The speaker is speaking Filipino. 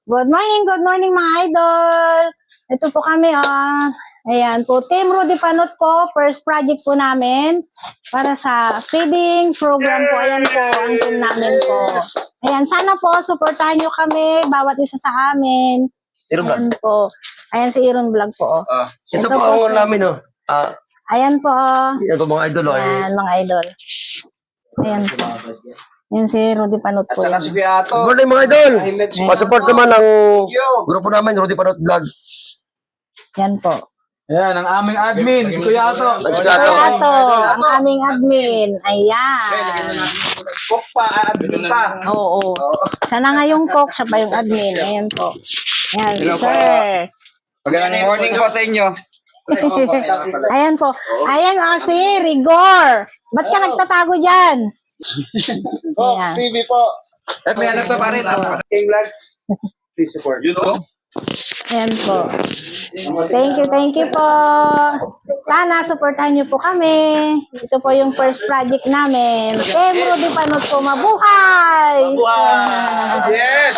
Good morning mga idol. Ito po kami, Ayan po, Team Rudy Panot po, first project po namin para sa feeding program po. Ayan po, ang team namin po. Ayan, sana po, supportahan nyo kami, bawat isa sa amin. Ayan po. Ayan si Iron Vlog po. Ito po ang namin, no? Ayan po. Yan po mga idol, Ayan, mga idol. Ayan po. Yan si Rudy Panot po. Saka si Beato. Good morning mga idol! Pasupport naman ang grupo namin, Rudy Panot Vlog. Yan po. Ayan, ang aming admin, si Kuya Ato. Ato, ang aming admin. Ayan. Cook pa, admin pa. Oo. Siya na nga yung cook, siya pa yung admin. Ayan po. Ayan, sir. Magandang morning po sa inyo. Ayan po. Ayan si Rigor. Ba't ka nagtatago dyan? Oh, Ayan. Stevie po. At may ano to pa rin. King Vlogs. Please support. You know? Ayan po. Thank you po. Sana supportahan niyo po kami. Ito po yung first project namin. Team Rudy Panot po, mabuhay! Yes!